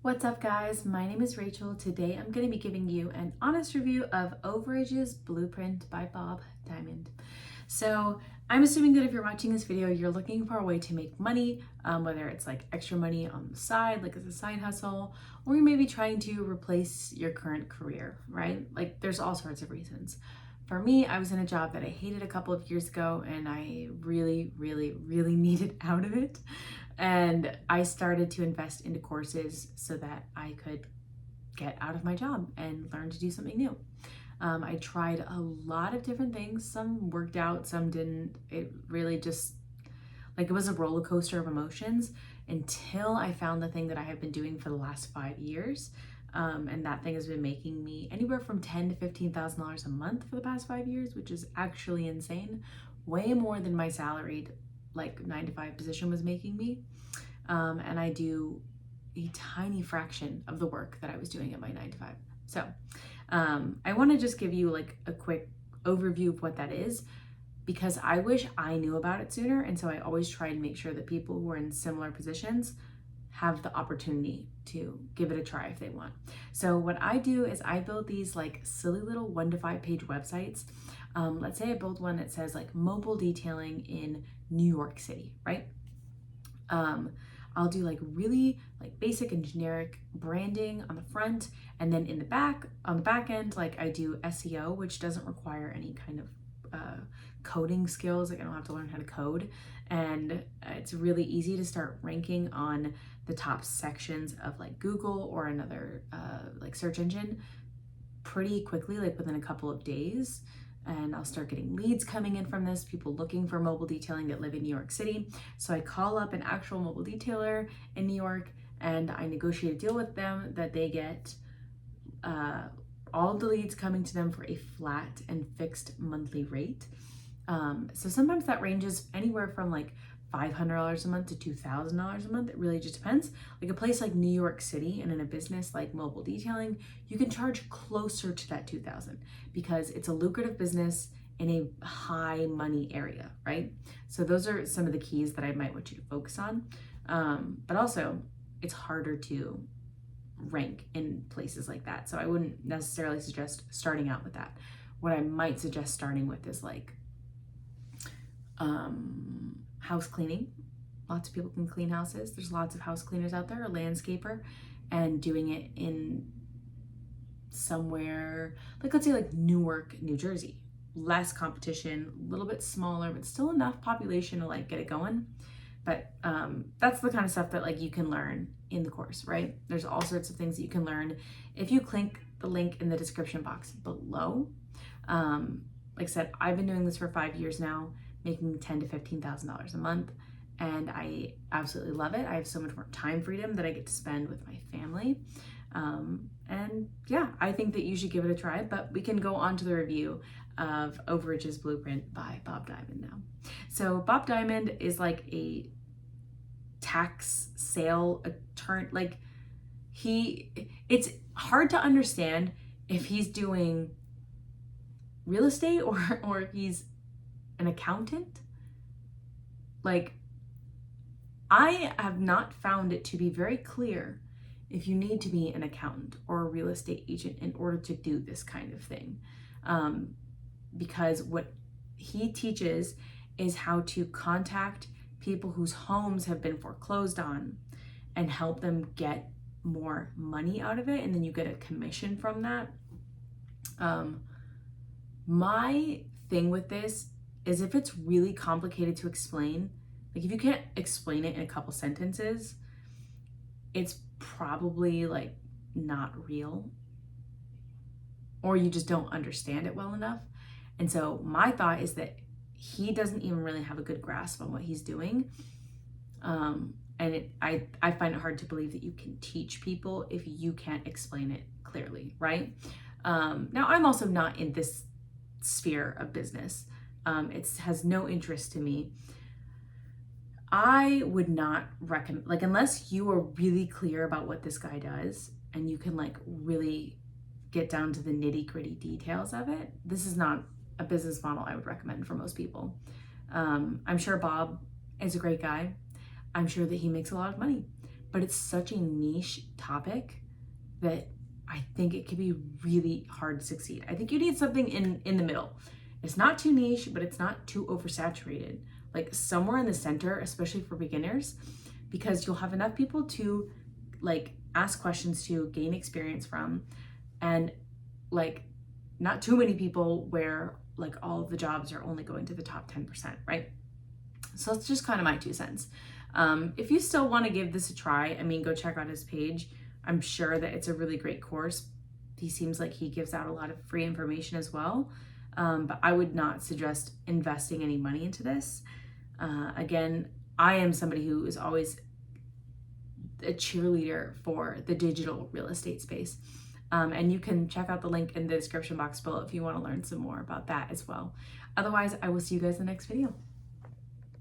What's up, guys? My name is Rachel. Today I'm going to be giving you an honest review of Overages Blueprint by Bob Diamond. So I'm assuming that if you're watching this video, you're looking for a way to make money, whether it's like extra money on the side, like as a side hustle, or you may be trying to replace your current career, right? Like there's all sorts of reasons. For me, I was in a job that I hated a couple of years ago and I really needed out of it. And I started to invest into courses so that I could get out of my job and learn to do something new. I tried a lot of different things. Some worked out, some didn't. It really just, like, it was a roller coaster of emotions until I found the thing that I have been doing for the last 5 years. And that thing has been making me anywhere from $10,000 to $15,000 a month for the past 5 years, which is actually insane. Way more than my salaried, like 9-to-5 position was making me. And I do a tiny fraction of the work that I was doing at my 9-to-5. So I want to just give you like a quick overview of what that is, because I wish I knew about it sooner. And so I always try and make sure that people who are in similar positions have the opportunity to give it a try if they want. So what I do is I build these like silly little 1 to 5 page websites. Let's say I build one that says like mobile detailing in New York City, right? I'll do like really like basic and generic branding on the front, and then in the back, on the back end, like I do SEO, which doesn't require any kind of coding skills. Like I don't have to learn how to code, and it's really easy to start ranking on the top sections of like Google or another like search engine pretty quickly, like within a couple of days. And I'll start getting leads coming in from this, people looking for mobile detailing that live in New York City. So I call up an actual mobile detailer in New York and I negotiate a deal with them that they get all of the leads coming to them for a flat and fixed monthly rate. So sometimes that ranges anywhere from like $500 a month to $2,000 a month. It really just depends. Like a place like New York City and in a business like mobile detailing, you can charge closer to that $2,000 because it's a lucrative business in a high money area, right? So those are some of the keys that I might want you to focus on. But also it's harder to rank in places like that. So I wouldn't necessarily suggest starting out with that. What I might suggest starting with is like house cleaning. Lots of people can clean houses. There's lots of house cleaners out there, a landscaper, and doing it in somewhere like, let's say like Newark, New Jersey. Less competition, a little bit smaller, but still enough population to like get it going. But that's the kind of stuff that like you can learn in the course, right? There's all sorts of things that you can learn if you click the link in the description box below. Like I said, I've been doing this for 5 years now, making $10,000 to $15,000 a month, and I absolutely love it. I have so much more time freedom that I get to spend with my family. And yeah, I think that you should give it a try, but we can go on to the review of Overages Blueprint by Bob Diamond now. So Bob Diamond is like a tax sale attorney. Like it's hard to understand if he's doing real estate or if he's an accountant. Like, I have not found it to be very clear if you need to be an accountant or a real estate agent in order to do this kind of thing. Because what he teaches is how to contact people whose homes have been foreclosed on and help them get more money out of it, and then you get a commission from that. My thing with this is if it's really complicated to explain, like if you can't explain it in a couple sentences, it's probably like not real, or you just don't understand it well enough. And so my thought is that he doesn't even really have a good grasp on what he's doing. And I find it hard to believe that you can teach people if you can't explain it clearly, right? Now I'm also not in this sphere of business. It has no interest to me. I would not recommend, like, unless you are really clear about what this guy does and you can like really get down to the nitty gritty details of it, this is not a business model I would recommend for most people. I'm sure Bob is a great guy. I'm sure that he makes a lot of money, but it's such a niche topic that I think it could be really hard to succeed. I think you need something in the middle. It's not too niche, but it's not too oversaturated. Like somewhere in the center, especially for beginners, because you'll have enough people to like ask questions to, gain experience from, and like not too many people where like all of the jobs are only going to the top 10%, right? So that's just kind of my 2 cents. If you still want to give this a try, I mean, go check out his page. I'm sure that it's a really great course. He seems like he gives out a lot of free information as well. But I would not suggest investing any money into this. Again, I am somebody who is always a cheerleader for the digital real estate space. And you can check out the link in the description box below if you want to learn some more about that as well. Otherwise, I will see you guys in the next video.